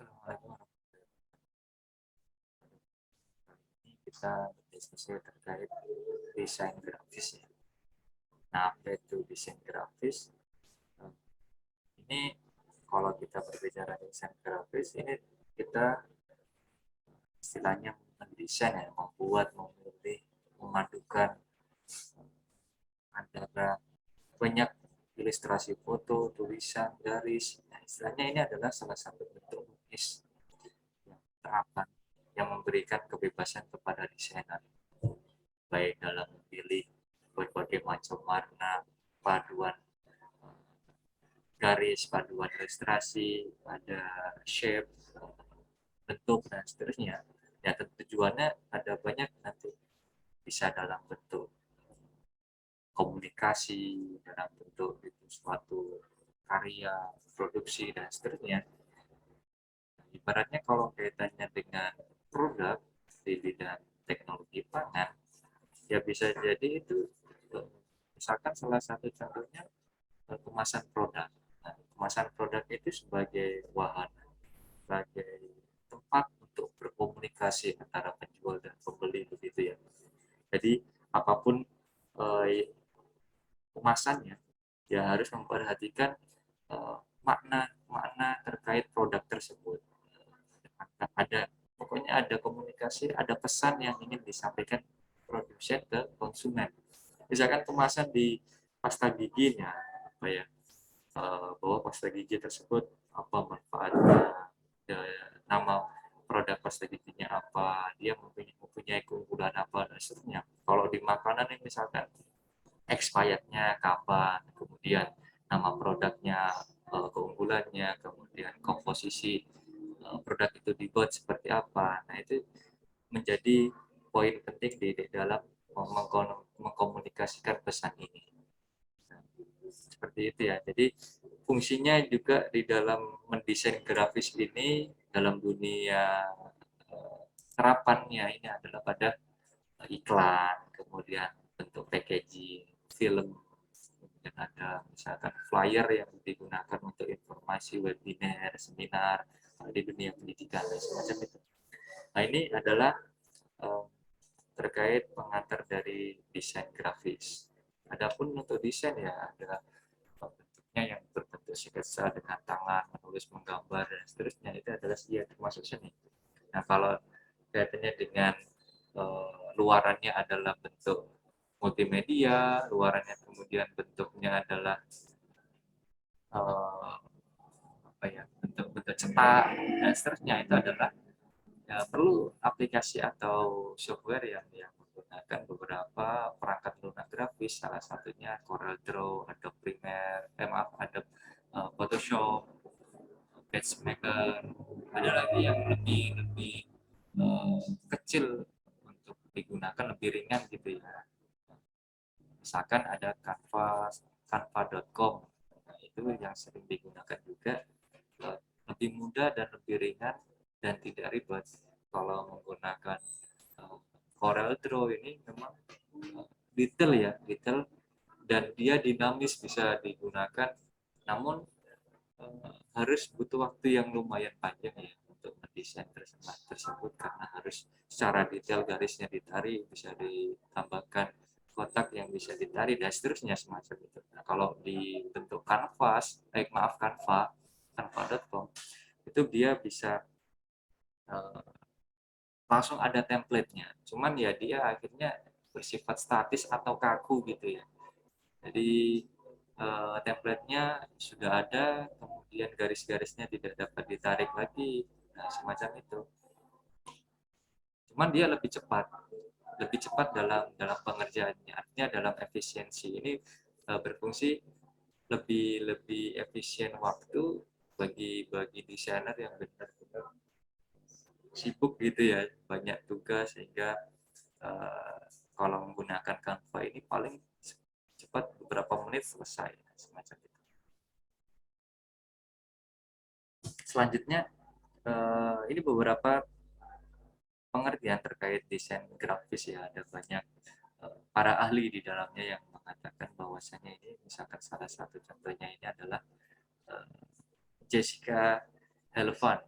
Assalamualaikum warahmatullahi wabarakatuh. Ini kita berdiskusi terkait desain grafis ya. Nah, apa itu desain grafis? Eh, Ini kalau kita berbicara desain grafis, ini kita istilahnya mendesain ya, membuat, memilih, memadukan antara banyak ilustrasi foto, tulisan, garis. Nah, istilahnya ini adalah salah satu bentuk lukis yang terapan yang memberikan kebebasan kepada desainer baik dalam memilih berbagai macam warna, paduan garis, paduan ilustrasi, ada shape, bentuk, dan seterusnya. Ya, tujuannya ada banyak nanti. Bisa dalam bentuk komunikasi, dalam bentuk itu suatu karya, produksi, dan seterusnya. Ibaratnya kalau kaitannya dengan produk di bidang teknologi pangan, ya bisa jadi itu misalkan salah satu contohnya kemasan produk. Nah, kemasan produk itu sebagai wahana, sebagai tempat untuk berkomunikasi antara penjual dan pembeli begitu ya. Jadi apapun kemasannya, ya harus memperhatikan makna-makna terkait produk tersebut. Ada pokoknya ada komunikasi, ada pesan yang ingin disampaikan produsen ke konsumen. Misalkan kemasan di pasta giginya, apa ya, bahwa pasta gigi tersebut apa manfaatnya, nama produk pasta giginya apa, dia mempunyai keunggulan apa dan seterusnya. Kalau di makanan ini misalkan expirednya kapan, kemudian nama produknya, keunggulannya, kemudian komposisi produk itu dibuat seperti apa. Nah, itu menjadi poin penting di dalam mengkomunikasikan pesan ini. Nah, seperti itu ya. Jadi fungsinya juga di dalam mendesain grafis ini dalam dunia terapannya ini adalah pada iklan, kemudian bentuk packaging, film, kemudian ada misalkan flyer yang digunakan untuk informasi webinar, seminar di dunia pendidikan dan semacam itu. Nah, ini adalah eh, terkait pengantar dari desain grafis. Adapun untuk desain ya ada bentuknya yang berbentuk sketsa dengan tangan, menulis, menggambar dan seterusnya, itu adalah dia termasuk seni. Nah, kalau kaitannya dengan luarannya adalah bentuk multimedia, luarannya kemudian bentuknya adalah uh, apa ya, bentuk-bentuk cetak dan seterusnya, itu adalah ya, perlu aplikasi atau software yang menggunakan beberapa perangkat lunak grafis, salah satunya Corel Draw, Adobe Premiere, Adobe Photoshop, PageMaker, ada lagi yang lebih lebih kecil untuk digunakan, lebih ringan gitu ya. Misalkan ada canva.com, nah, itu yang sering digunakan juga, lebih mudah dan lebih ringan dan tidak ribet. Kalau menggunakan Corel Draw ini memang detail ya, detail, dan dia dinamis, bisa digunakan, namun harus butuh waktu yang lumayan panjang ya untuk mendesain tersebut, karena harus secara detail garisnya ditarik, bisa ditambahkan kotak yang bisa ditarik dan seterusnya semacam itu. Nah, kalau di bentuk canva.com itu dia bisa langsung ada template-nya. Cuman ya dia akhirnya bersifat statis atau kaku gitu ya. Jadi template-nya sudah ada, kemudian garis-garisnya tidak dapat ditarik lagi, nah semacam itu. Cuman dia lebih cepat dalam dalam pengerjaannya, artinya dalam efisiensi ini berfungsi lebih lebih efisien waktu bagi bagi desainer yang benar-benar sibuk gitu ya, banyak tugas, sehingga uh, kalau menggunakan Canva ini paling cepat beberapa menit selesai semacam itu. Selanjutnya ini beberapa pengertian terkait desain grafis ya, ada banyak para ahli di dalamnya yang mengatakan bahwasanya ini, misalkan salah satu contohnya ini adalah Jessica Helvan.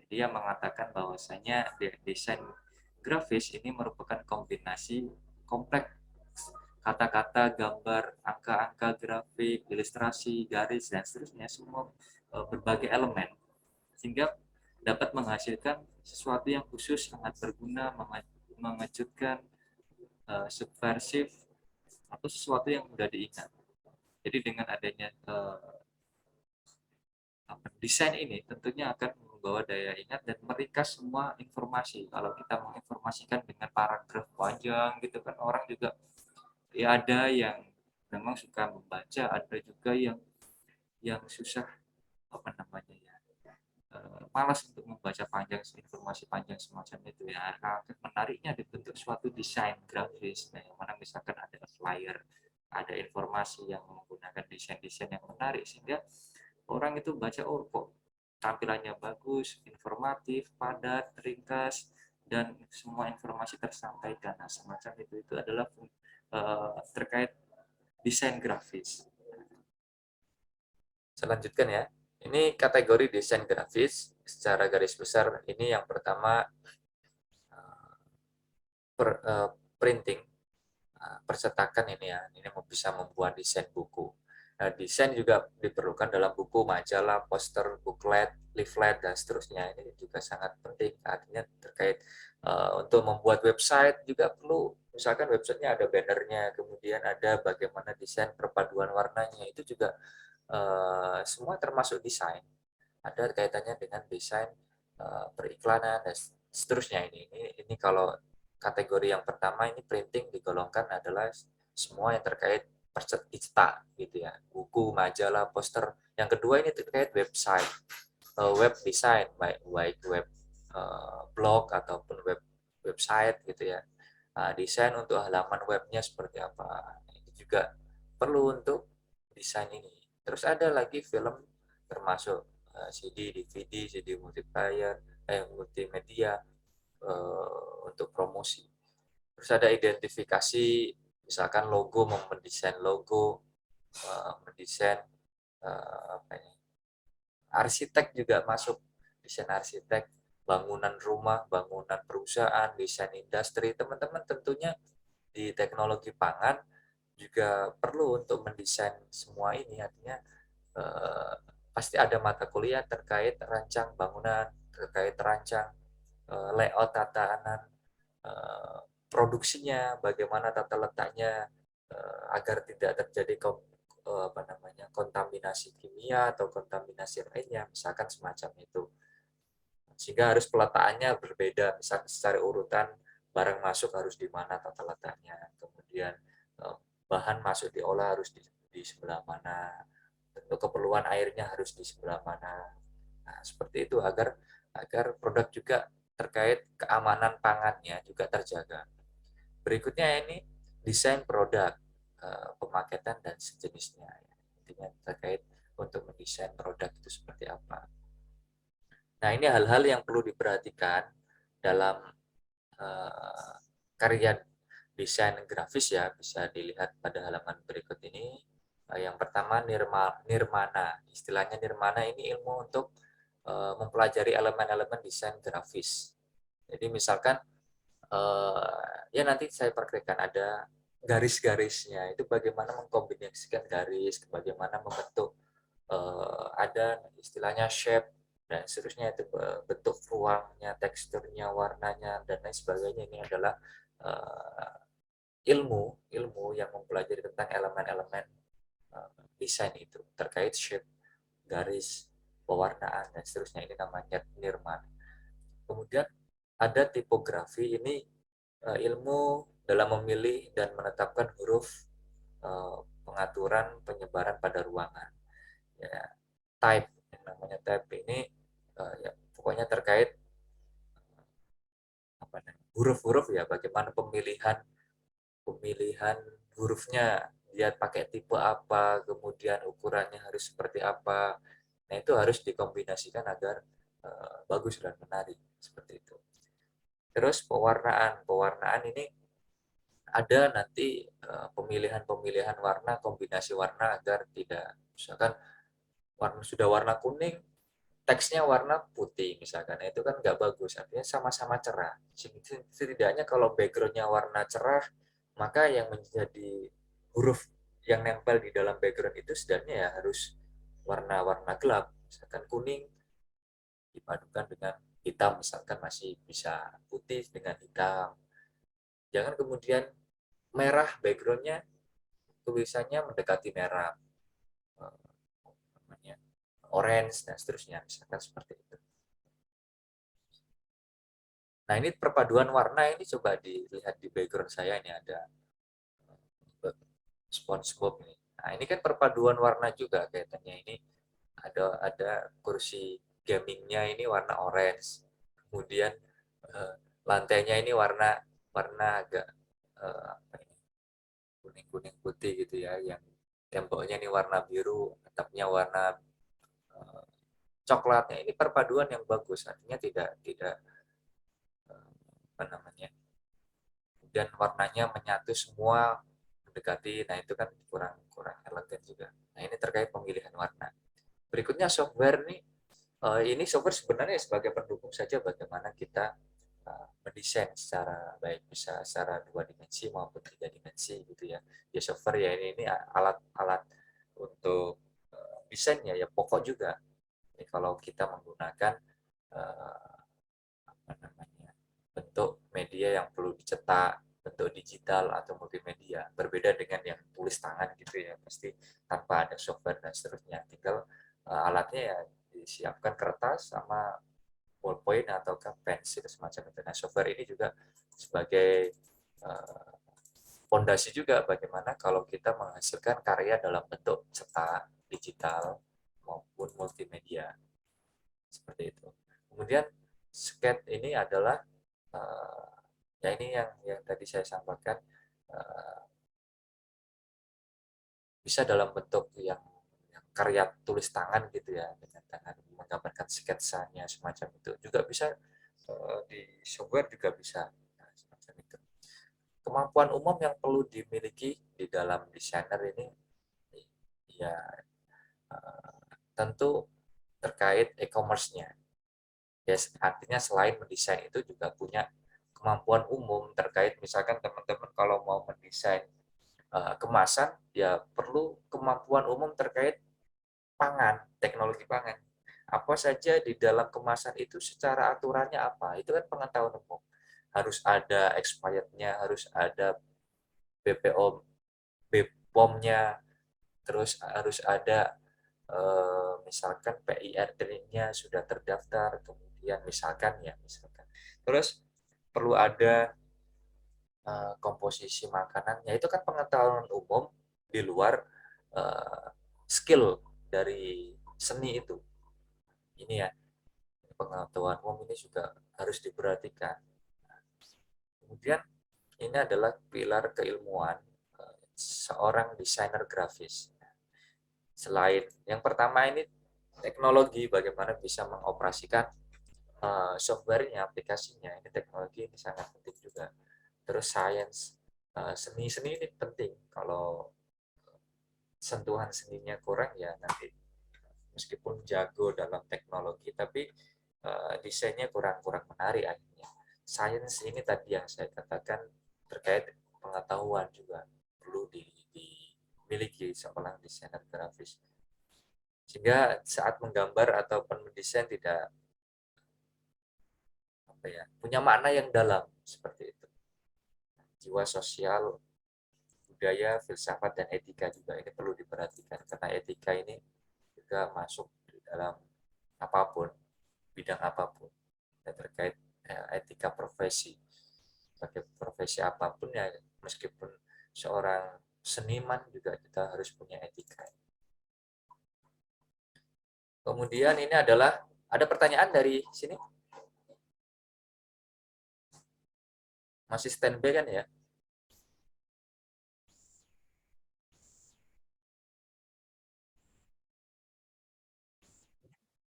Dia mengatakan bahwasanya desain grafis ini merupakan kombinasi kompleks kata-kata, gambar, angka-angka, grafik, ilustrasi, garis, dan seterusnya, semua berbagai elemen, sehingga dapat menghasilkan sesuatu yang khusus, sangat berguna, mengejutkan, subversif, atau sesuatu yang mudah diingat. Jadi dengan adanya desain ini tentunya akan membawa daya ingat dan meringkas semua informasi. Kalau kita menginformasikan dengan paragraf panjang gitu kan, orang juga ya ada yang memang suka membaca, ada juga yang susah apa namanya ya, malas untuk membaca panjang informasi panjang semacam itu ya. Nah, menariknya dibentuk suatu desain grafis, nah, yang mana misalkan ada flyer, ada informasi yang menggunakan desain-desain yang menarik, sehingga orang itu baca, oh kok tampilannya bagus, informatif, padat, ringkas, dan semua informasi tersampaikan. Nah, semacam itu adalah terkait desain grafis. Saya lanjutkan ya. Ini kategori desain grafis secara garis besar. Ini yang pertama printing, percetakan ini ya. Ini bisa membuat desain buku. Nah, desain juga diperlukan dalam buku, majalah, poster, booklet, leaflet, dan seterusnya. Ini juga sangat penting. Artinya terkait untuk membuat website juga perlu, misalkan websitenya ada bannernya, kemudian ada bagaimana desain perpaduan warnanya. Itu juga semua termasuk desain. Ada kaitannya dengan desain periklanan dan seterusnya. Ini kalau kategori yang pertama ini printing digolongkan adalah semua yang terkait cetak gitu ya, buku, majalah, poster. Yang kedua ini terkait website, web design, baik web blog ataupun website gitu ya. Desain untuk halaman webnya seperti apa, ini juga perlu untuk desain ini. Terus ada lagi film, termasuk CD, DVD, CD multiplayer, multimedia untuk promosi. Terus ada identifikasi, misalkan logo, mendesain logo, mendesain apa ini, arsitek juga masuk, desain arsitek, bangunan rumah, bangunan perusahaan, desain industri. Teman-teman tentunya di teknologi pangan juga perlu untuk mendesain semua ini. Artinya pasti ada mata kuliah terkait rancang bangunan, terkait rancang layout tatanan produksinya, bagaimana tata letaknya agar tidak terjadi apa namanya, kontaminasi kimia atau kontaminasi lainnya, misalkan semacam itu. Sehingga harus peletakannya berbeda, misalkan secara urutan barang masuk harus di mana tata letaknya, kemudian bahan masuk diolah harus di sebelah mana, untuk keperluan airnya harus di sebelah mana. Nah, seperti itu agar produk juga terkait keamanan pangannya juga terjaga. Berikutnya ini desain produk, pemaketan dan sejenisnya. Intinya terkait untuk mendesain produk itu seperti apa. Nah, ini hal-hal yang perlu diperhatikan dalam karya desain grafis ya, bisa dilihat pada halaman berikut ini. Yang pertama nirmana. Istilahnya nirmana ini ilmu untuk mempelajari elemen-elemen desain grafis. Jadi misalkan ya nanti saya praktekkan ada garis-garisnya, itu bagaimana mengkombinasikan garis, bagaimana membentuk ada istilahnya shape dan seterusnya, itu bentuk ruangnya, teksturnya, warnanya, dan lain sebagainya. Ini adalah ilmu yang mempelajari tentang elemen-elemen desain itu terkait shape, garis, pewarnaan, dan seterusnya. Ini namanya nirman. Kemudian ada tipografi, ini ilmu dalam memilih dan menetapkan huruf, pengaturan penyebaran pada ruangan. Ya, type, yang namanya type ini ya pokoknya terkait apa huruf-huruf ya, bagaimana pemilihan hurufnya, dia pakai tipe apa, kemudian ukurannya harus seperti apa. Nah, itu harus dikombinasikan agar bagus dan menarik seperti itu. Terus pewarnaan ini ada nanti pemilihan warna, kombinasi warna agar tidak, misalkan sudah warna kuning teksnya warna putih misalkan, nah, itu kan nggak bagus, artinya sama-sama cerah. Setidaknya kalau backgroundnya warna cerah, maka yang menjadi huruf yang nempel di dalam background itu sebenarnya ya harus warna-warna gelap, misalkan kuning dipadukan dengan hitam, misalkan masih bisa putih dengan hitam. Jangan kemudian merah backgroundnya tulisannya mendekati merah, namanya orange dan seterusnya, misalkan seperti itu. Nah, ini perpaduan warna ini coba dilihat di background saya, ini ada SpongeBob ini. Nah, ini kan perpaduan warna juga kaitannya, ini ada kursi gamingnya ini warna orange. Kemudian eh, lantainya ini warna warna agak apa ini, kuning-kuning putih gitu ya, yang temboknya ini warna biru, atapnya warna eh, coklatnya. Ini perpaduan yang bagus, artinya tidak tidak apa namanya, dan warnanya menyatu semua mendekati. Nah, itu kan kurang kurang elegan juga. Nah, ini terkait pemilihan warna. Berikutnya software nih, ini software sebenarnya sebagai pendukung saja bagaimana kita mendesain secara baik, bisa secara 2 dimensi maupun 3 dimensi gitu ya. Ya software ya, ini alat-alat untuk desainnya ya pokok juga. Jadi kalau kita menggunakan apa namanya, bentuk media yang perlu dicetak, bentuk digital atau multimedia, berbeda dengan yang tulis tangan gitu ya, pasti tanpa ada software dan seterusnya, tinggal alatnya ya disiapkan kertas sama ballpoint atau pensil semacam itu. Nah, software ini juga sebagai fondasi juga bagaimana kalau kita menghasilkan karya dalam bentuk cetak, digital maupun multimedia seperti itu. Kemudian sketch ini adalah ya ini yang tadi saya sampaikan, uh, bisa dalam bentuk yang karya tulis tangan gitu ya, dengan tangan menggambarkan sketsanya semacam itu juga bisa, di software juga bisa. Nah, semacam itu. Kemampuan umum yang perlu dimiliki di dalam desainer ini ya tentu terkait e-commerce-nya. Ya, artinya selain mendesain itu juga punya kemampuan umum terkait, misalkan teman-teman kalau mau mendesain kemasan, ya perlu kemampuan umum terkait pangan, teknologi pangan. Apa saja di dalam kemasan itu secara aturannya apa? Itu kan pengetahuan umum. Harus ada expirednya, harus ada BPOM, BPOM-nya, terus harus ada misalkan PIRD-nya sudah terdaftar, kemudian misalkan. Terus perlu ada komposisi makanannya, itu kan pengetahuan umum di luar uh, skill dari seni itu. Ini ya, pengetahuan umum ini juga harus diperhatikan. Kemudian ini adalah pilar keilmuan seorang desainer grafis. Selain yang pertama ini teknologi, bagaimana bisa mengoperasikan softwarenya, aplikasinya, ini teknologi ini sangat penting juga. Terus science, seni-seni ini penting. Kalau sentuhan seninya kurang ya nanti meskipun jago dalam teknologi tapi desainnya kurang menarik akhirnya. Science ini tadi yang saya katakan terkait pengetahuan juga perlu dimiliki seorang desainer grafis, sehingga saat menggambar ataupun mendesain tidak apa ya, punya makna yang dalam seperti itu. Jiwa sosial, budaya, filsafat, dan etika juga ini perlu diperhatikan, karena etika ini juga masuk di dalam apapun, bidang apapun, ya, terkait etika profesi. Sebagai profesi apapun ya, meskipun seorang seniman juga kita harus punya etika. Kemudian ini adalah, ada pertanyaan dari sini? Masih standby kan ya?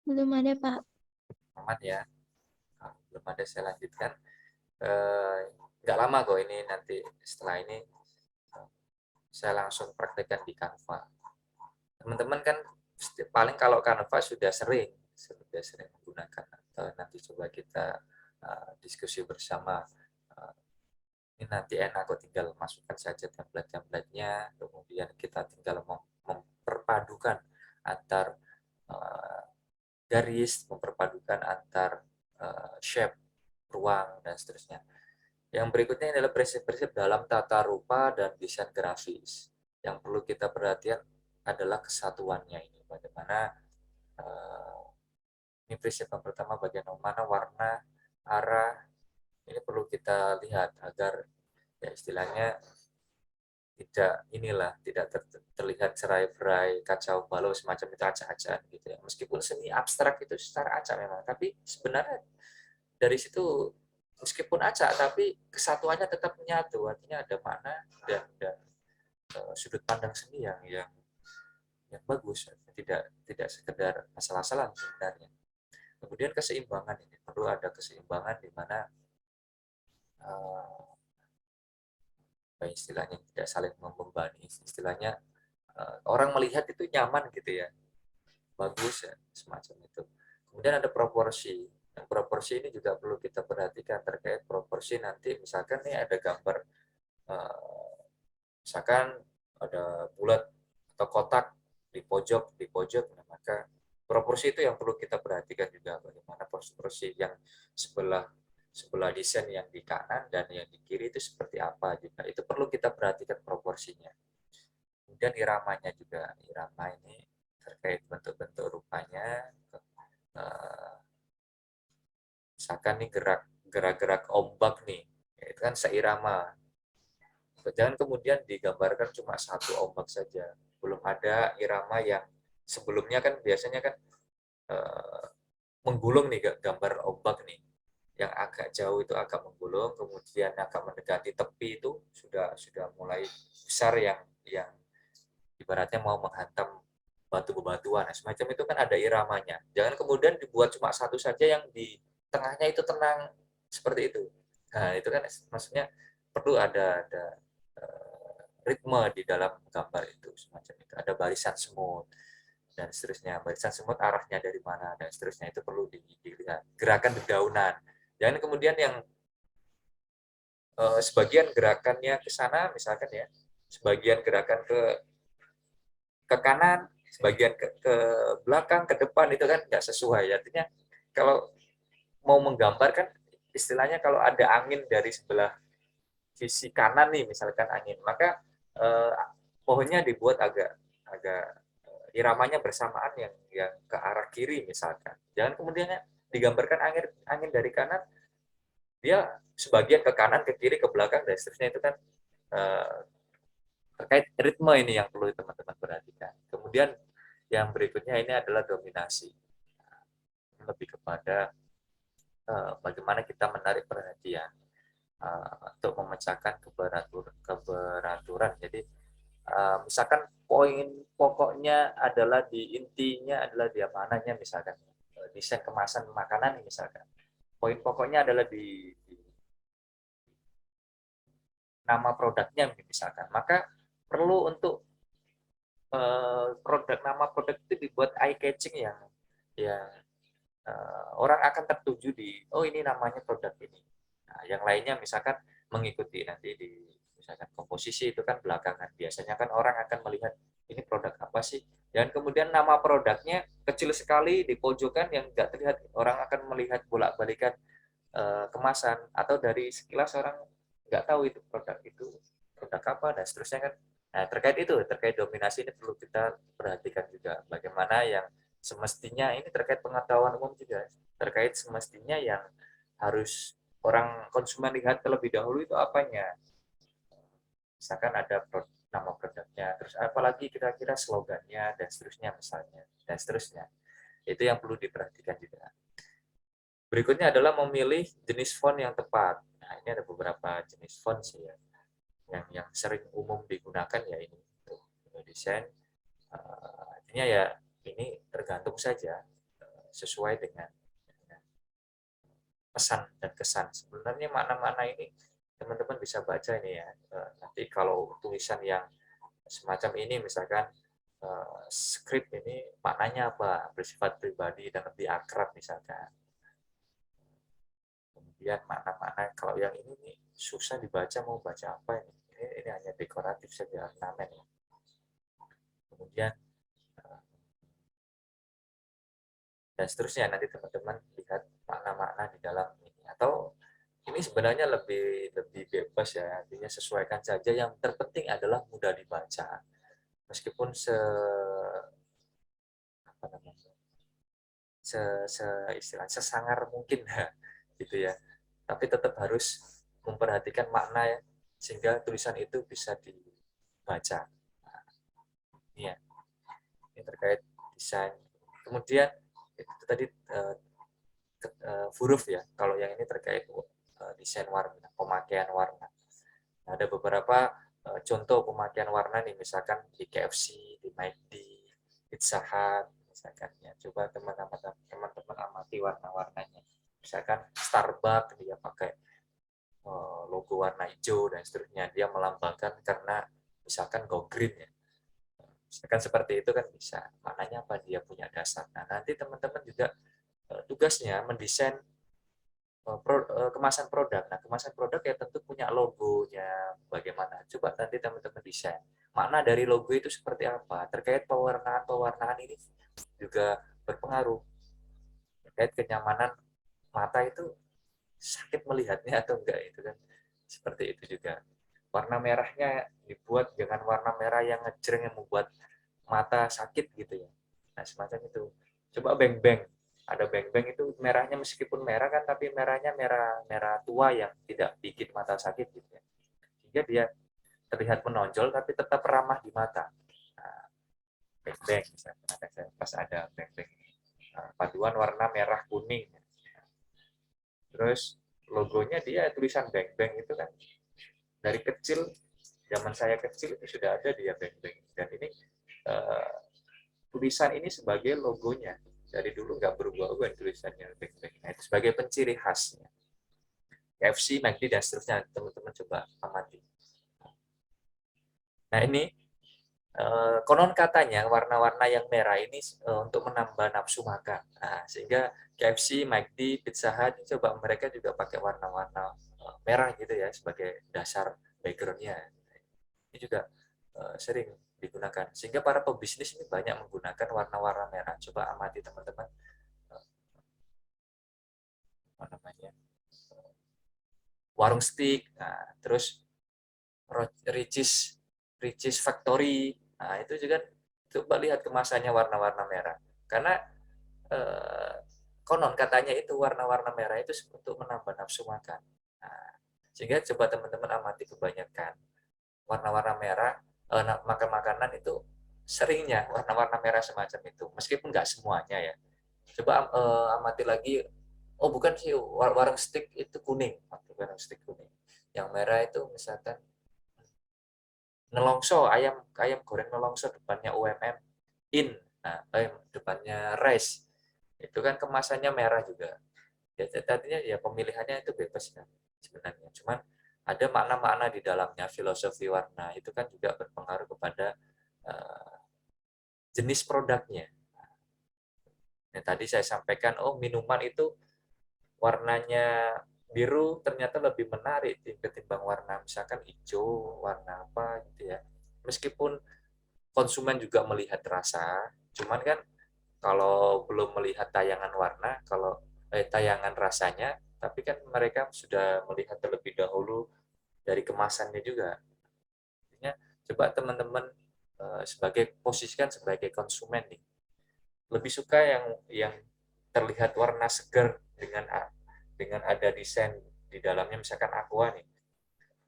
Belum ada, Pak. Aman ya? Nah, belum ada, saya lanjutkan. Eh, nggak lama kok ini, nanti setelah ini saya langsung praktekkan di Canva. Teman-teman kan paling kalau Canva sudah sering sudah sering menggunakan, atau nanti coba kita diskusi bersama. Ini nanti enak kok, tinggal masukkan saja template-templatenya, kemudian kita tinggal memperpadukan antar garis, memperpadukan antar shape, ruang, dan seterusnya. Yang berikutnya adalah prinsip-prinsip dalam tata rupa dan desain grafis. Yang perlu kita perhatikan adalah kesatuannya ini. Bagaimana ini prinsip yang pertama, bagaimana warna, arah, ini perlu kita lihat agar ya istilahnya tidak terlihat cerai-berai, kacau balau semacam itu, acak-acakan gitu ya. Meskipun seni abstrak itu secara acak memang, tapi sebenarnya dari situ meskipun acak tapi kesatuannya tetap menyatu, artinya ada makna dan sudut pandang seni yang bagus, tidak sekedar asal-asalan sebenarnya. Kemudian keseimbangan, ini perlu ada keseimbangan di mana istilahnya tidak saling membebani, istilahnya orang melihat itu nyaman gitu ya, bagus ya, semacam itu. Kemudian ada proporsi. Yang proporsi ini juga perlu kita perhatikan terkait proporsi nanti, misalkan nih ada gambar, misalkan ada bulat atau kotak di pojok, nah, maka proporsi itu yang perlu kita perhatikan juga, bagaimana proporsi yang sebelah desain yang di kanan dan yang di kiri itu seperti apa juga, itu perlu kita perhatikan proporsinya. Kemudian iramanya juga, irama ini terkait bentuk-bentuk rupanya, misalkan nih gerak-gerak ombak nih, itu kan seirama. Jangan kemudian digambarkan cuma satu ombak saja, belum ada irama yang sebelumnya kan biasanya kan menggulung nih gambar ombak nih, yang agak jauh itu agak menggulung, kemudian agak mendekati tepi itu sudah mulai besar yang ibaratnya mau menghantam batu bebatuan. Nah, semacam itu kan ada iramanya. Jangan kemudian dibuat cuma satu saja yang di tengahnya itu tenang seperti itu. Nah, itu kan maksudnya perlu ada ritme di dalam gambar itu, semacam itu. Ada barisan semut dan seterusnya. Barisan semut arahnya dari mana dan seterusnya, itu perlu dilihat. Gerakan dedaunan. Jangan kemudian yang sebagian gerakannya ke sana misalkan ya, sebagian gerakan ke kanan, sebagian ke belakang, ke depan, itu kan nggak sesuai. Artinya kalau mau menggambarkan, istilahnya kalau ada angin dari sebelah sisi kanan nih, misalkan angin, maka pohonnya dibuat agak iramanya bersamaan yang ke arah kiri misalkan. Jangan kemudian digambarkan angin dari kanan, dia sebagian ke kanan, ke kiri, ke belakang, dan seterusnya. Itu kan terkait ritme ini yang perlu teman-teman perhatikan. Kemudian yang berikutnya ini adalah dominasi. Lebih kepada bagaimana kita menarik perhatian untuk memecahkan keberaturan. Jadi misalkan poin pokoknya adalah intinya adalah di mananya, misalkan desain kemasan makanan misalkan. Poin pokoknya adalah di nama produknya misalkan. Maka perlu untuk nama produk itu dibuat eye catching yang orang akan tertuju ini namanya produk ini. Nah, yang lainnya misalkan mengikuti nanti misalkan komposisi itu kan belakangan. Biasanya kan orang akan melihat ini produk apa sih. Dan kemudian nama produknya kecil sekali di pojokan yang nggak terlihat. Orang akan melihat bolak-balikan kemasan, atau dari sekilas orang nggak tahu itu produk apa dan seterusnya kan. Nah, terkait dominasi ini perlu kita perhatikan juga, bagaimana yang semestinya ini terkait pengetahuan umum juga, terkait semestinya yang harus orang konsumen lihat terlebih dahulu itu apanya. Misalkan ada nama produknya, terus apalagi kira-kira slogannya dan seterusnya misalnya, dan seterusnya. Itu yang perlu diperhatikan juga. Berikutnya adalah memilih jenis font yang tepat. Nah, ini ada beberapa jenis font sih ya, yang sering umum digunakan ya ini untuk desain. Artinya ya ini tergantung saja sesuai dengan pesan dan kesan. Sebenarnya mana-mana ini teman-teman bisa baca ini ya. Nanti kalau tulisan yang semacam ini misalkan script ini maknanya apa, bersifat pribadi dan lebih akrab misalkan. Kemudian makna-makna kalau yang ini nih susah dibaca, mau baca apa ini? Ini hanya dekoratif saja, ornamen ya. Kemudian dan seterusnya, nanti teman-teman lihat makna-makna di dalam ini, atau ini sebenarnya lebih lebih bebas ya, artinya sesuaikan saja, yang terpenting adalah mudah dibaca, meskipun apa namanya, istilah sesangar mungkin ya, gitu ya, tapi tetap harus memperhatikan makna ya, sehingga tulisan itu bisa dibaca. Nah, ini ya, ini terkait desain. Kemudian itu tadi huruf ya, kalau yang ini terkait desain warna, pemakaian warna. Nah, ada beberapa contoh pemakaian warna nih, misalkan di KFC, di McD, Pizza Hut, misalkan ya. Coba teman-teman amati warna-warnanya. Misalkan Starbucks dia pakai logo warna hijau dan seterusnya. Dia melambangkan karena misalkan go green ya. Misalkan seperti itu kan bisa. Maknanya apa? Dia punya dasar. Nah, nanti teman-teman juga tugasnya mendesain kemasan produk. Nah, kemasan produk ya tentu punya logonya, bagaimana. Coba nanti teman-teman desain. Makna dari logo itu seperti apa? Terkait pewarnaan-pewarnaan ini juga berpengaruh. Terkait kenyamanan mata itu, sakit melihatnya atau enggak, itu kan. Seperti itu juga. Warna merahnya dibuat dengan warna merah yang ngejreng, yang membuat mata sakit gitu ya. Nah, semacam itu. Coba beng-beng. Ada beng-beng itu merahnya meskipun merah kan, tapi merahnya merah merah tua yang tidak bikin mata sakit gitu ya. Sehingga dia terlihat menonjol tapi tetap ramah di mata. Nah, beng-beng misalnya, pas ada beng-beng. Nah, paduan warna merah kuning. Terus logonya dia tulisan beng-beng itu kan dari kecil, zaman saya kecil itu sudah ada dia beng-beng, dan ini uh, tulisan ini sebagai logonya dari dulu nggak berubah-ubah tulisannya beng-beng. Nah, itu sebagai penciri khasnya KFC, McD dan seterusnya, teman-teman coba amati. Nah, ini konon katanya warna-warna yang merah ini untuk menambah nafsu makan. Nah, sehingga KFC, McD, Pizza Hut coba mereka juga pakai warna-warna merah gitu ya sebagai dasar backgroundnya. Ini juga sering digunakan. Sehingga para pebisnis ini banyak menggunakan warna-warna merah. Coba amati teman-teman, apa namanya, warung steak, nah, terus Ricis Ricis Factory, nah itu juga coba lihat kemasannya warna-warna merah, karena eh, konon katanya itu warna-warna merah itu untuk menambah nafsu makan. Nah, sehingga coba teman-teman amati, kebanyakan warna-warna merah makan makanan itu seringnya warna-warna merah semacam itu, meskipun nggak semuanya ya. Coba amati lagi, oh bukan sih, warung steak itu kuning, warung steak kuning. Yang merah itu misalkan nelongso, ayam ayam goreng nelongso depannya UMM in, nah depannya rice, itu kan kemasannya merah juga ya. Tadinya ya pemilihannya itu bebas kan sebenarnya, cuman ada makna-makna di dalamnya, filosofi warna itu kan juga berpengaruh kepada uh, jenis produknya. Yang tadi saya sampaikan, oh minuman itu warnanya biru ternyata lebih menarik ketimbang warna misalkan hijau, warna apa gitu ya. Meskipun konsumen juga melihat rasa, cuman kan kalau belum melihat tayangan warna, kalau tayangan rasanya, tapi kan mereka sudah melihat terlebih dahulu dari kemasannya juga. Artinya coba teman-teman sebagai posisikan sebagai konsumen nih, lebih suka yang terlihat warna segar dengan ada desain di dalamnya, misalkan aqua nih,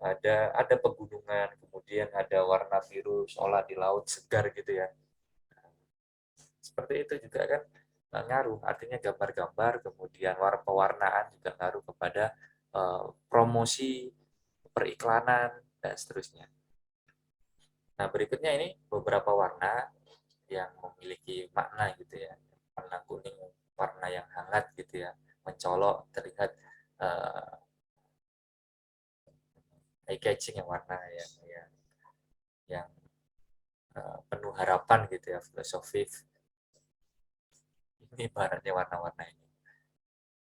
ada pegunungan, kemudian ada warna biru seolah di laut segar gitu ya. Seperti itu juga kan ngaruh, artinya gambar-gambar, kemudian pewarnaan juga ngaruh kepada promosi, periklanan, dan seterusnya. Nah, berikutnya ini beberapa warna yang memiliki makna gitu ya. Warna kuning, warna yang hangat gitu ya, mencolok, terlihat uh, eye catching, yang warna yang penuh harapan gitu ya, filosofi. Ini ibaratnya warna-warna ini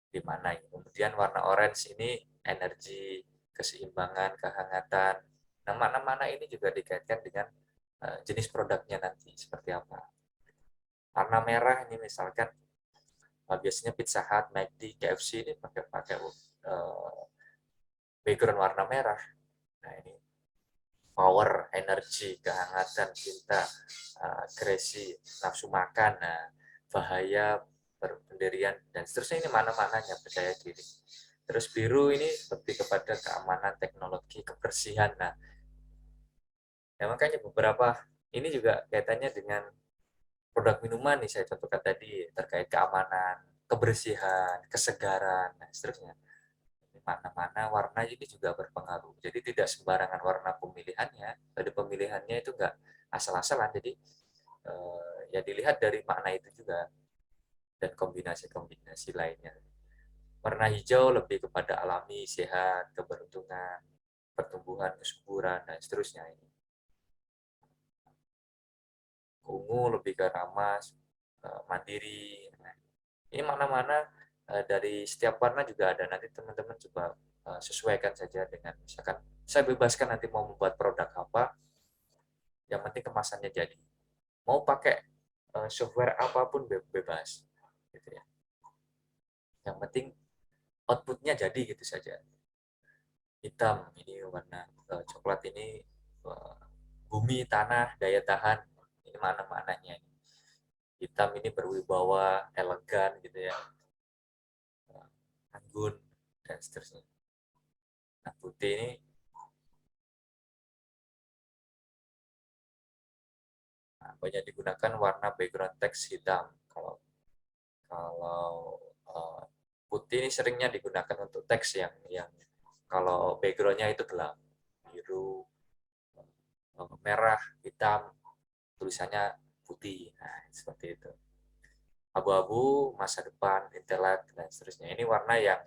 di mana ya. Kemudian warna orange ini energi, keseimbangan, kehangatan. Nah, mana-mana ini juga dikaitkan dengan jenis produknya nanti seperti apa. Warna merah ini misalkan biasanya Pizza Hut, McD, KFC ini pakai pakai background warna merah. Nah, ini power, energi, kehangatan, cinta, agresi, nafsu makan, nah, bahaya, pendirian, dan seterusnya. Ini mana-mananya percaya diri. Terus biru ini lebih kepada keamanan, teknologi, kebersihan. Nah, ya makanya beberapa ini juga kaitannya dengan produk minuman nih saya contohkan tadi terkait keamanan, kebersihan, kesegaran, dan seterusnya. Mana-mana warna ini juga berpengaruh. Jadi tidak sembarangan warna pemilihannya. Pada pemilihannya itu enggak asal-asalan. Jadi ya dilihat dari makna itu juga dan kombinasi-kombinasi lainnya. Warna hijau lebih kepada alami, sehat, keberuntungan, pertumbuhan, kesuburan, dan seterusnya. Ungu lebih ke ramah, mandiri. Nah, ini mana-mana dari setiap warna juga ada. Nanti teman-teman coba sesuaikan saja dengan misalkan saya bebaskan nanti mau membuat produk apa, yang penting kemasannya jadi. Mau pakai software apapun bebas, gitu ya. Yang penting outputnya jadi gitu saja. Hitam ini warna coklat ini bumi, tanah, daya tahan. Ini mana-mananya. Hitam ini berwibawa, elegan gitu ya, anggun dan seterusnya. Nah, putih ini banyak digunakan warna background teks hitam. Kalau kalau putih ini seringnya digunakan untuk teks yang kalau backgroundnya itu gelap, biru, merah, hitam, tulisannya putih. Nah, seperti itu. Abu-abu, masa depan, intelek, dan seterusnya. Ini warna yang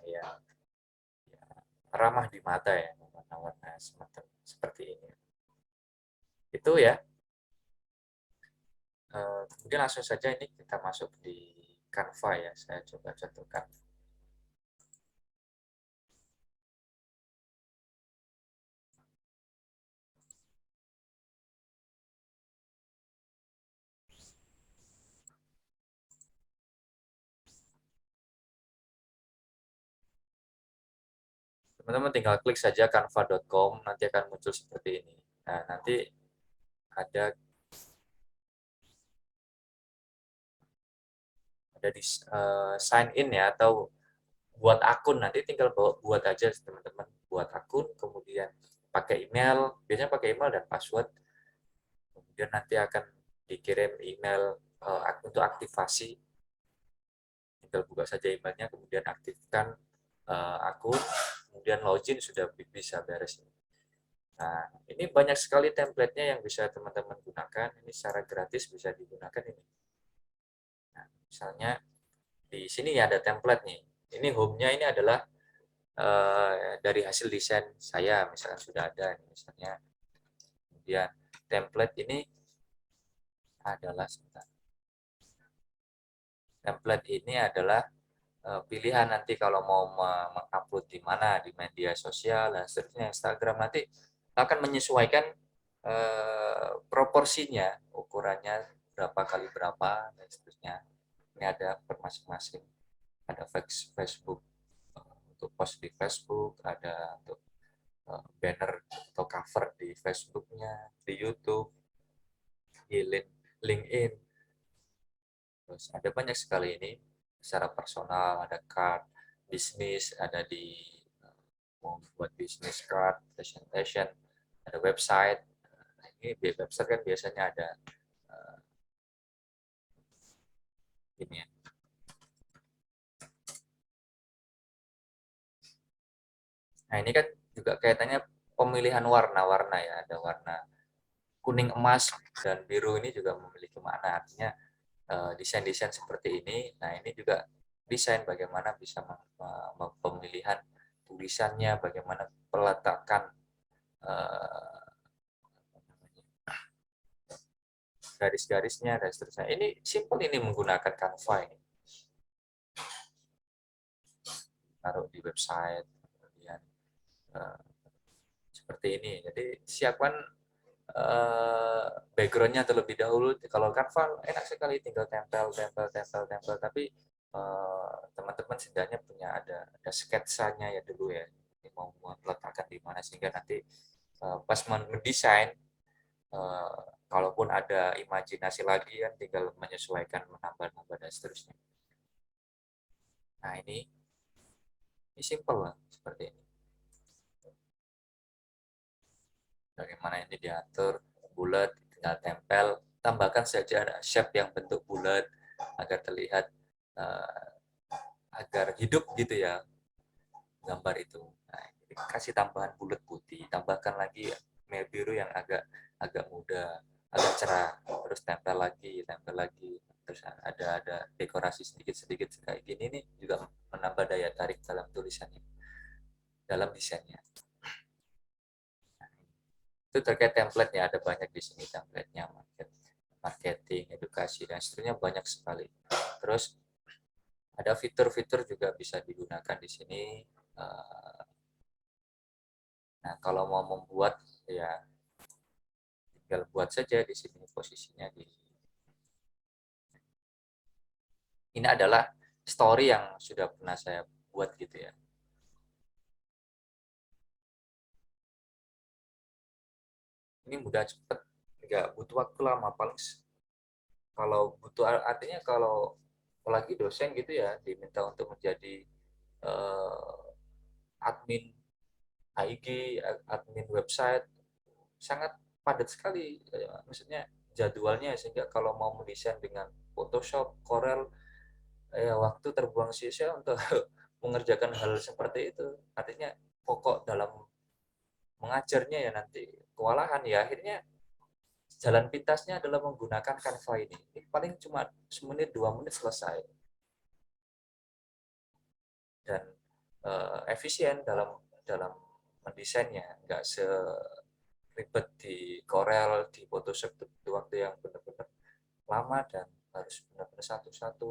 ramah di mata ya, warna-warna semacam seperti ini. Itu ya. Kemudian langsung saja ini kita masuk di Canva ya. Saya coba contohkan. Teman-teman tinggal klik saja canva.com, nanti akan muncul seperti ini. Nah, nanti ada di sign in ya, atau buat akun. Nanti tinggal buat aja teman-teman, buat akun, kemudian pakai email, biasanya pakai email dan password. Kemudian nanti akan dikirim email untuk aktivasi. Tinggal buka saja emailnya, kemudian aktifkan akun, kemudian login, sudah bisa beres. Nah, ini banyak sekali template-nya yang bisa teman-teman gunakan. Ini secara gratis bisa digunakan ini. Nah, misalnya di sini ada template nih. Ini home-nya ini adalah dari hasil desain saya, misalkan sudah ada. Misalnya, kemudian template ini adalah pilihan nanti kalau mau mengupload di mana, di media sosial dan seterusnya, Instagram, nanti akan menyesuaikan proporsinya, ukurannya berapa kali berapa dan seterusnya. Ini ada per masing-masing. Ada Facebook untuk post di Facebook, ada untuk banner atau cover di Facebooknya, di YouTube, di LinkedIn. Terus ada banyak sekali ini secara personal, ada card bisnis, ada di mau buat bisnis card, presentation, ada website. Nah, ini di website kan biasanya ada ini ya. Nah, ini kan juga kaitannya pemilihan warna-warna ya, ada warna kuning emas dan biru, ini juga memiliki makna, artinya desain-desain seperti ini. Nah, ini juga desain bagaimana bisa pemilihan tulisannya, bagaimana peletakan garis-garisnya dan seterusnya. Ini simple, ini menggunakan Canva ini. Taruh di website, kemudian seperti ini. Jadi siapkan backgroundnya terlebih dahulu. Kalau Canva enak sekali, tinggal tempel. Tapi teman-teman setidaknya punya ada sketsanya ya dulu ya. Ini mau meletakkan di mana sehingga nanti pas mendesain, kalaupun ada imajinasi lagi kan tinggal menyesuaikan, menambah-nambah dan seterusnya. Nah ini simple lah seperti ini. Bagaimana ini diatur bulat, tinggal tempel, tambahkan saja shape yang bentuk bulat agar terlihat agar hidup gitu ya gambar itu. Nah, kasih tambahan bulat putih, tambahkan lagi merah biru yang agak muda, agak cerah, terus tempel lagi, terus ada dekorasi sedikit kayak gini nih juga menambah daya tarik dalam tulisannya, dalam desainnya. Itu terkait template ya, ada banyak di sini template-nya, marketing, edukasi dan seterusnya banyak sekali. Terus ada fitur-fitur juga bisa digunakan di sini. Nah, kalau mau membuat ya tinggal buat saja di sini posisinya di. Ini adalah story yang sudah pernah saya buat gitu ya. Ini mudah cepat, nggak butuh waktu lama, paling kalau butuh artinya kalau apalagi dosen gitu ya diminta untuk menjadi admin IG, admin website, sangat padat sekali, maksudnya jadwalnya, sehingga kalau mau mendesain dengan Photoshop, Corel, waktu terbuang sia-sia untuk mengerjakan hal seperti itu. Artinya pokok dalam mengajarnya ya nanti kewalahan ya, akhirnya jalan pintasnya adalah menggunakan Canva ini. Ini paling cuma semenit 2 menit selesai dan efisien dalam dalam mendesainnya, nggak seribet di Corel, di Photoshop, itu waktu yang benar-benar lama dan harus benar-benar satu-satu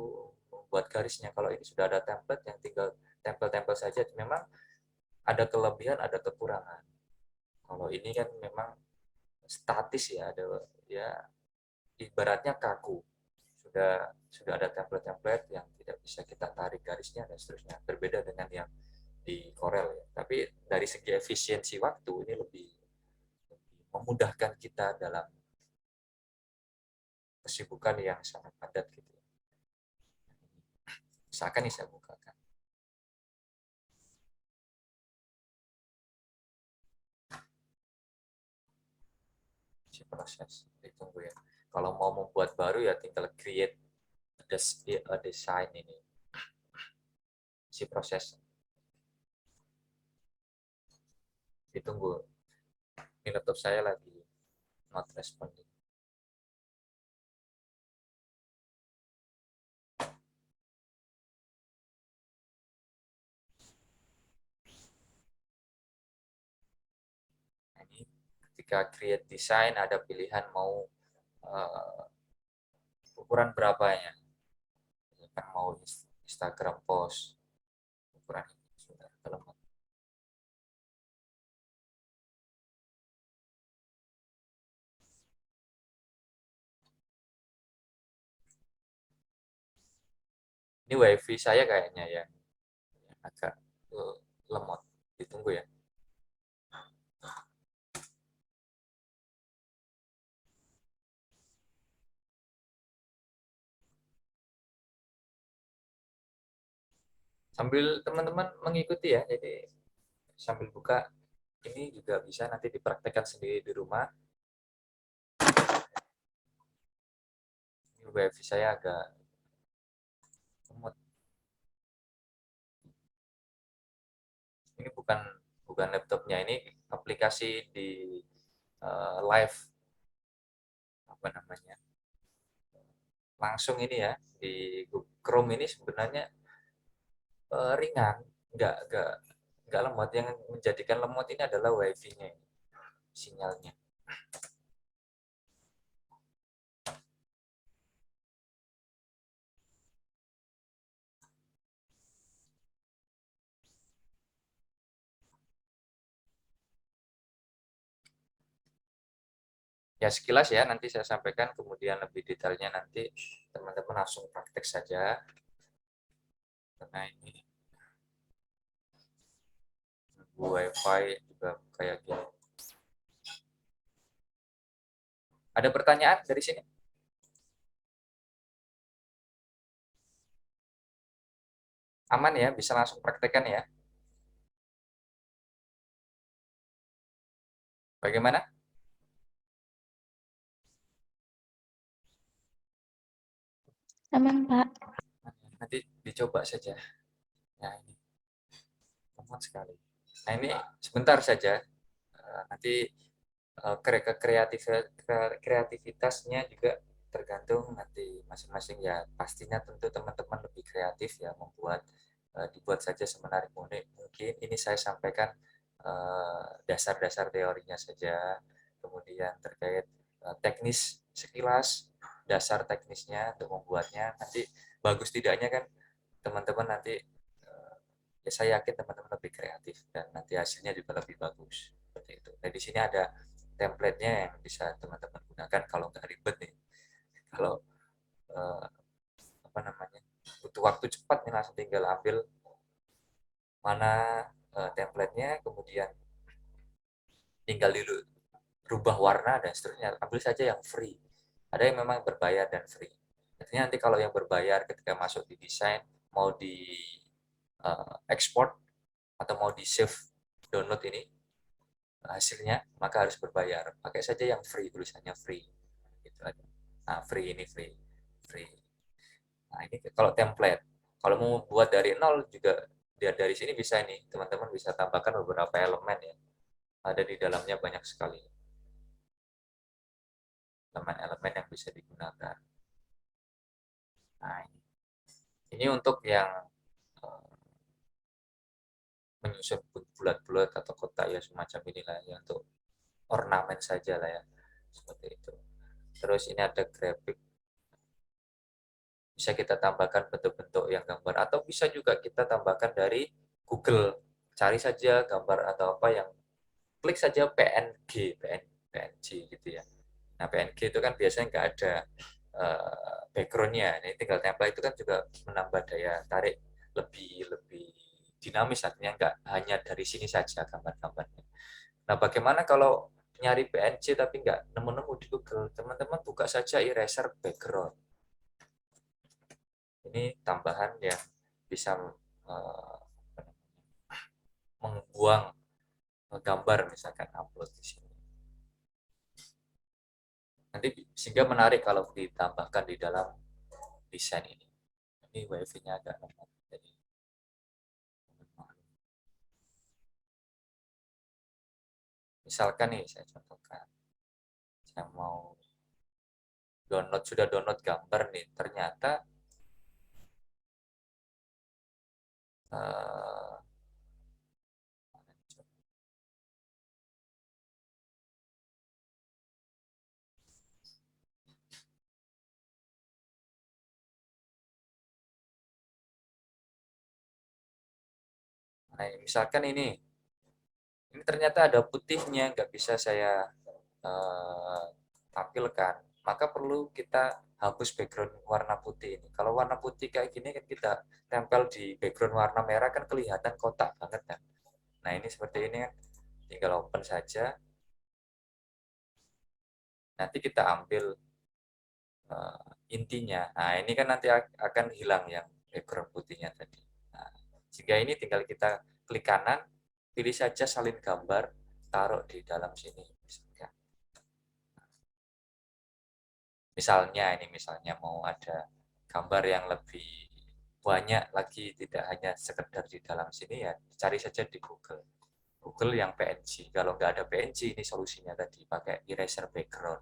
membuat garisnya. Kalau ini sudah ada template yang tinggal tempel-tempel saja, memang ada kelebihan, ada kekurangan. Kalau ini kan memang statis ya, ada ya ibaratnya kaku. Sudah ada template-template yang tidak bisa kita tarik garisnya dan seterusnya. Berbeda dengan yang di Corel ya. Tapi dari segi efisiensi waktu ini lebih memudahkan kita dalam kesibukan yang sangat padat gitu. Misalkan ini saya bukakan. Si proses ditunggu ya. Kalau mau membuat baru ya tinggal create a design ini. Si proses ditunggu. Ini laptop saya lagi not responding. Nah, ini ketika create design ada pilihan mau ukuran berapanya. Misalkan mau Instagram post, ukuran ini sudah terlalu. Ini wifi saya kayaknya yang agak lemot. Ditunggu ya. Sambil teman-teman mengikuti ya, jadi sambil buka ini juga bisa nanti dipraktekkan sendiri di rumah. Ini wifi saya agak lemot. Ini bukan laptopnya, ini aplikasi di live apa namanya, langsung ini ya di Chrome ini sebenarnya ringan, nggak lemot. Yang menjadikan lemot ini adalah wifi-nya, sinyalnya. Ya sekilas ya, nanti saya sampaikan, kemudian lebih detailnya nanti teman-teman langsung praktek saja. Karena ini wifi juga kayak gini. Ada pertanyaan dari sini? Aman ya, bisa langsung praktekkan ya. Bagaimana? Aman, Pak. Nanti dicoba saja. Nah, ini aman sekali. Nah, ini sebentar saja. Nanti kreativitasnya juga tergantung nanti masing-masing ya. Pastinya tentu teman-teman lebih kreatif ya, dibuat saja semenarik mungkin. Ini saya sampaikan dasar-dasar teorinya saja, kemudian terkait teknis sekilas, dasar teknisnya untuk membuatnya. Nanti bagus tidaknya kan teman-teman nanti, ya saya yakin teman-teman lebih kreatif dan nanti hasilnya juga lebih bagus seperti itu. Nah, di sini ada template-nya yang bisa teman-teman gunakan kalau nggak ribet nih. Kalau eh, apa namanya, butuh waktu cepat nih, langsung tinggal ambil mana template-nya, kemudian tinggal dirubah warna dan seterusnya. Ambil saja yang free. Ada yang memang berbayar dan free. Artinya nanti kalau yang berbayar ketika masuk di desain, mau di export atau mau di save download ini hasilnya, maka harus berbayar. Pakai saja yang free, tulisannya free. Gitu aja. Nah, free ini free. Nah, ini kalau template. Kalau mau buat dari nol juga dari sini bisa nih, teman-teman bisa tambahkan beberapa elemen ya. Ada di dalamnya banyak sekali elemen-elemen yang bisa digunakan. Nah, ini untuk yang menyusun bulat-bulat atau kotak ya, semacam inilah ya, untuk ornamen saja lah ya, seperti itu. Terus ini ada grafik, bisa kita tambahkan bentuk-bentuk yang gambar, atau bisa juga kita tambahkan dari Google. Cari saja gambar atau apa yang, klik saja PNG gitu ya. Nah, PNG itu kan biasanya nggak ada backgroundnya. Ini tinggal tempel, itu kan juga menambah daya tarik, lebih lebih dinamis, artinya nggak hanya dari sini saja gambar-gambarnya. Nah, bagaimana kalau nyari PNG tapi nggak nemu-nemu di Google? Teman-teman buka saja eraser background. Ini tambahan yang bisa uh, membuang gambar, misalkan upload di sini. Nanti sehingga menarik kalau ditambahkan di dalam desain ini. Ini wifi-nya agak lemot. Jadi, misalkan nih saya contohkan, saya mau sudah download gambar nih, ternyata uh, nah, misalkan ini ternyata ada putihnya, nggak bisa saya tampilkan, maka perlu kita hapus background warna putih ini. Kalau warna putih kayak gini kan kita tempel di background warna merah, kan kelihatan kotak banget kan. Nah, ini seperti ini kan, tinggal open saja. Nanti kita ambil intinya. Nah, ini kan nanti akan hilang yang background putihnya tadi. Nah, sehingga ini tinggal kita klik kanan, pilih saja salin gambar, taruh di dalam sini. Misalnya mau ada gambar yang lebih banyak lagi, tidak hanya sekedar di dalam sini ya, cari saja di Google. Google yang PNG. Kalau nggak ada PNG, ini solusinya tadi, pakai eraser background.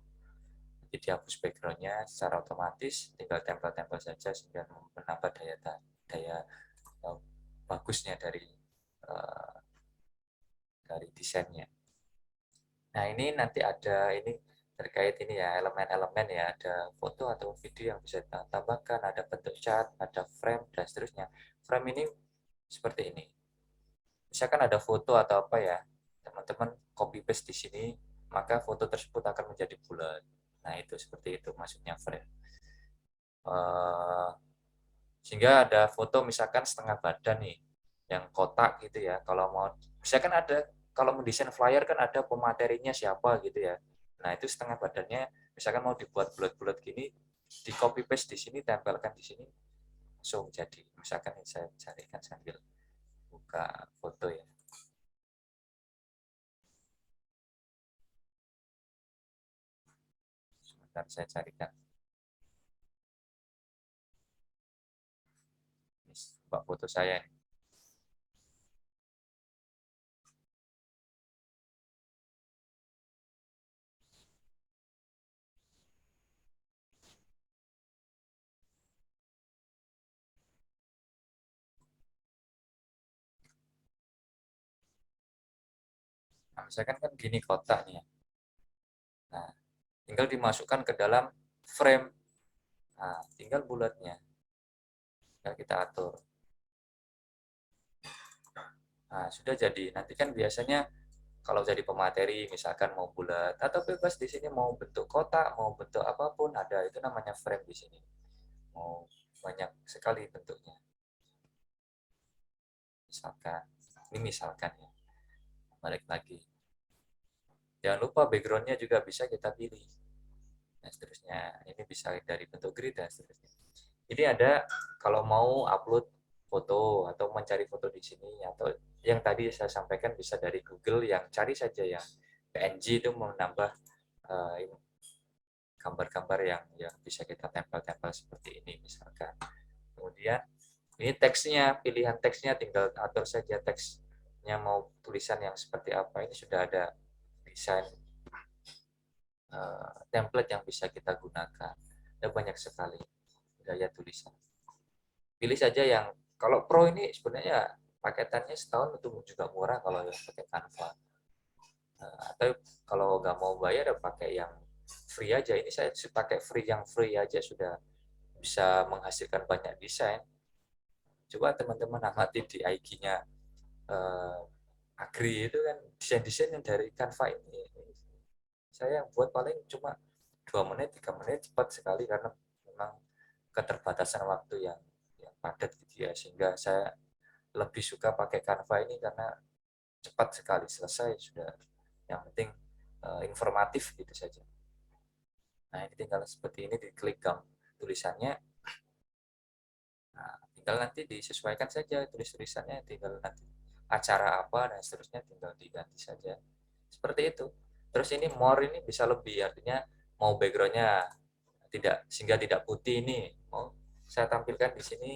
Jadi dihapus backgroundnya secara otomatis, tinggal tempel-tempel saja sehingga menambah daya bagusnya uh, dari desainnya. Nah, ini nanti ada ini terkait ini ya, elemen-elemen ya, ada foto atau video yang bisa kita tambahkan, ada bentuk chart, ada frame, dan seterusnya. Frame ini seperti ini. Misalkan ada foto atau apa ya, teman-teman copy paste di sini, maka foto tersebut akan menjadi bulat. Nah, itu seperti itu maksudnya frame. Sehingga ada foto misalkan setengah badan nih, yang kotak gitu ya. Kalau mau, misalkan ada, kalau mendesain flyer kan ada pematerinya siapa gitu ya. Nah, itu setengah badannya, misalkan mau dibuat bulat-bulat gini, di copy paste di sini, tempelkan di sini, langsung jadi. Misalkan saya carikan sambil buka foto ya. Sebentar saya carikan. Ini buka foto saya. Nah, misalkan kan gini kotaknya. Nah, tinggal dimasukkan ke dalam frame. Nah, tinggal bulatnya. Tinggal kita atur. Nah, sudah jadi. Nanti kan biasanya kalau jadi pemateri misalkan mau bulat atau bebas di sini mau bentuk kotak, mau bentuk apapun ada, itu namanya frame di sini. Mau banyak sekali bentuknya. Misalkan ini misalkan ya. Balik lagi. Jangan lupa backgroundnya juga bisa kita pilih. Dan seterusnya. Ini bisa dari bentuk grid dan seterusnya. Jadi ada kalau mau upload foto atau mencari foto di sini atau yang tadi saya sampaikan bisa dari Google yang cari saja yang PNG itu menambah gambar-gambar yang bisa kita tempel-tempel seperti ini misalkan. Kemudian ini teksnya, pilihan teksnya tinggal atur saja teksnya mau tulisan yang seperti apa. Ini sudah ada desain template yang bisa kita gunakan. Ada banyak sekali gaya tulisan. Pilih saja yang kalau Pro ini sebenarnya paketannya setahun itu juga murah kalau yang pakai Canva. Atau kalau nggak mau bayar ya pakai yang free aja. Ini saya pakai free, yang free aja sudah bisa menghasilkan banyak desain. Coba teman-teman amati di IG-nya Agri itu kan desain-desain yang dari Canva ini. Saya buat paling cuma 2 menit, 3 menit cepat sekali karena memang keterbatasan waktu yang padat gitu ya, sehingga saya lebih suka pakai Canva ini karena cepat sekali selesai sudah. Yang penting informatif gitu saja. Nah, ini tinggal seperti ini, diklik tulisannya. Nah, tinggal nanti disesuaikan saja tulisannya, tinggal nanti acara apa dan seterusnya tinggal diganti saja. Seperti itu. Terus ini more ini bisa lebih, artinya mau backgroundnya tidak, sehingga tidak putih ini, mau saya tampilkan di sini,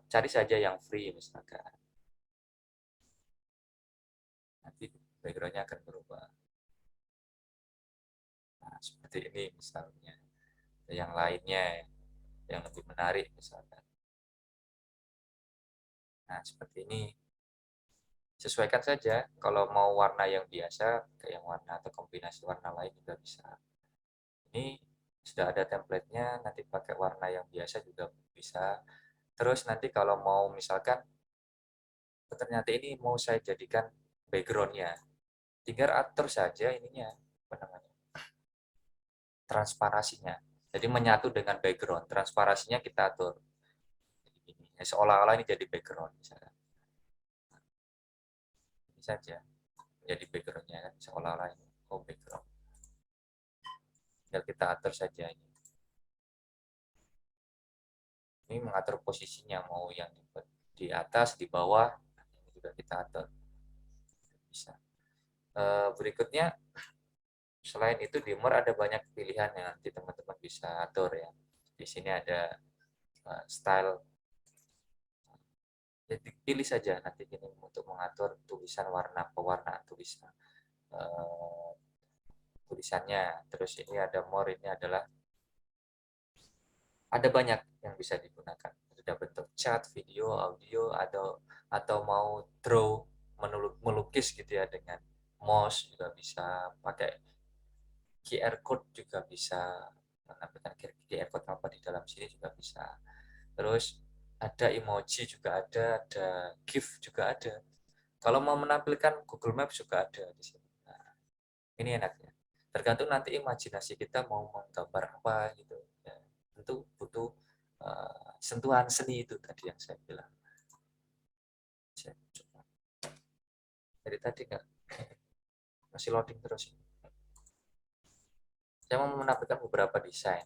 cari saja yang free misalkan. Nanti backgroundnya akan berubah. Nah, seperti ini misalnya. Yang lainnya yang lebih menarik misalkan. Nah, seperti ini. Sesuaikan saja. Kalau mau warna yang biasa, kayak yang warna atau kombinasi warna lain juga bisa. Ini sudah ada template-nya, nanti pakai warna yang biasa juga bisa. Terus nanti kalau mau misalkan, ternyata ini mau saya jadikan background-nya, tinggal atur saja ininya, apa namanya, transparasinya. Jadi menyatu dengan background, transparasinya kita atur. Ya, seolah-olah ini jadi background misalnya. Ini saja jadi backgroundnya kan, seolah-olah ini background. Tinggal kita atur saja ini. Ini mengatur posisinya, mau yang di atas, di bawah, ini juga kita atur. Bisa. Berikutnya, selain itu di More ada banyak pilihan yang nanti teman-teman bisa atur ya. Di sini ada style. Jadi pilih saja nanti ini untuk mengatur tulisan, warna, pewarnaan tulisan. Tulisannya. Terus ini ada More, ini adalah ada banyak yang bisa digunakan. Ada bentuk chat, video, audio, atau mau draw, melukis gitu ya dengan mouse juga bisa, pakai QR code juga bisa, menampilkan QR code apa di dalam sini juga bisa. Terus ada emoji juga ada GIF juga ada. Kalau mau menampilkan Google Maps juga ada di sini. Nah, Ini enaknya. Tergantung nanti imajinasi kita mau menggambar apa gitu. Ya, tentu butuh sentuhan seni itu tadi yang saya bilang. Saya coba. Dari tadi nggak masih loading terus. Saya mau menampilkan beberapa desain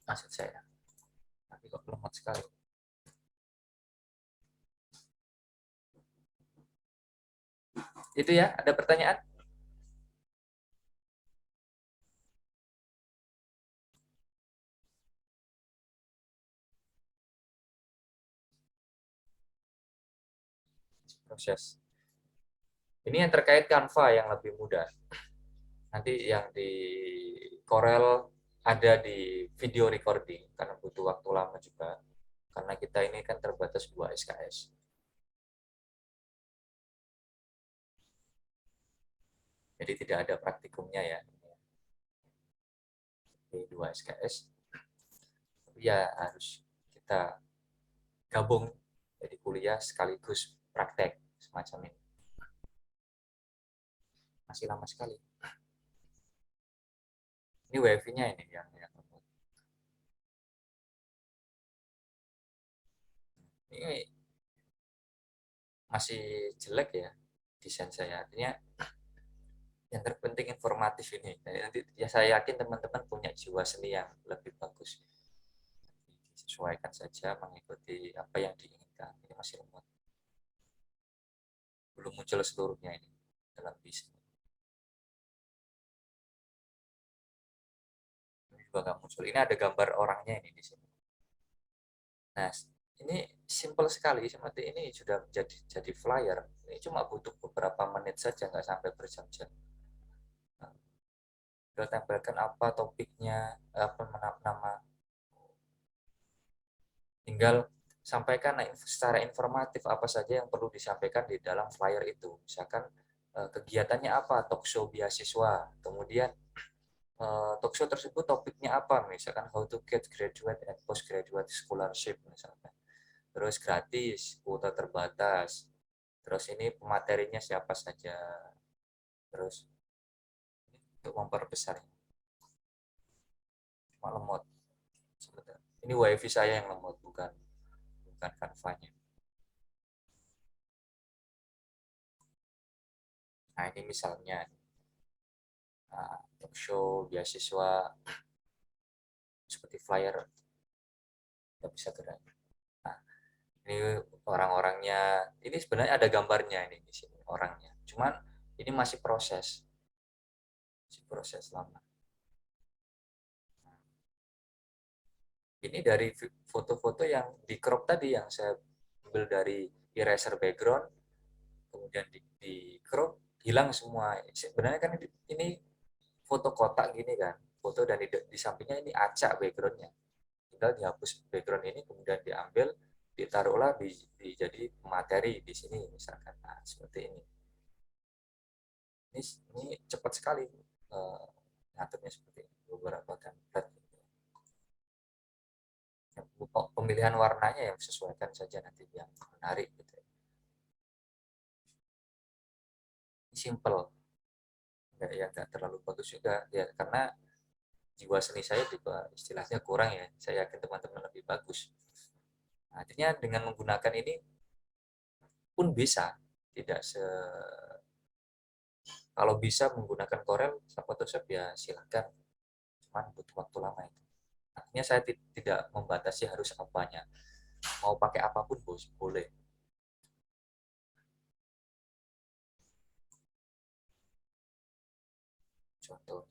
maksud saya. Tapi kok lemot sekali. Itu ya, ada pertanyaan? Proses. Ini yang terkait Canva yang lebih mudah. Nanti yang di Corel ada di video recording karena butuh waktu lama juga. Karena kita ini kan terbatas 2 SKS. Jadi tidak ada praktikumnya ya. Di 2 SKS. Ya harus kita gabung jadi kuliah sekaligus praktek semacam ini. Masih lama sekali. Ini wifi-nya ini yang ini masih jelek ya desain saya. Artinya yang terpenting informatif ini. Jadi nanti ya saya yakin teman-teman punya jiwa seni yang lebih bagus. Disesuaikan saja mengikuti apa yang diinginkan. Ini masih lemot. Belum muncul seluruhnya ini dalam bisnis. Ini juga nggak muncul. Ini ada gambar orangnya ini di sini. Nah, ini simple sekali. Seperti ini sudah jadi flyer. Ini cuma butuh beberapa menit saja, nggak sampai berjam-jam. Nah, kita tempelkan apa topiknya, apa nama, tinggal sampaikan secara informatif apa saja yang perlu disampaikan di dalam flyer itu. Misalkan kegiatannya apa, talk show beasiswa, kemudian talk show tersebut topiknya apa, misalkan how to get graduate and postgraduate scholarship misalkan. Terus gratis, kuota terbatas. Terus ini pematerinya siapa saja. Terus untuk memperbesar cuma lemot. Sebentar. Ini wifi saya yang lemot, bukan Canva-nya. Nah ini misalnya talk show beasiswa seperti flyer nggak bisa gerak. Nah, ini orang-orangnya. Ini sebenarnya ada gambarnya ini di sini orangnya. Cuman ini masih proses lama. Ini dari foto-foto yang di crop tadi yang saya ambil dari eraser background, kemudian di crop hilang semua. Sebenarnya kan ini foto kotak gini kan, foto dan di sampingnya ini acak backgroundnya. Tinggal dihapus background ini, kemudian diambil, ditaruhlah jadi materi di sini misalkan. Nah, seperti ini. Ini cepat sekali ngaturnya seperti ini. Beberapa template. Pemilihan warnanya yang sesuaikan saja nanti yang menarik gitu. Simple, nggak terlalu bagus juga ya, karena jiwa seni saya juga istilahnya kurang ya. Saya yakin teman-teman lebih bagus. Artinya dengan menggunakan ini pun bisa, tidak kalau bisa menggunakan Corel Photoshop ya silakan, cuman butuh waktu lama itu. Artinya saya tidak membatasi harus apanya, mau pakai apapun boleh. Contoh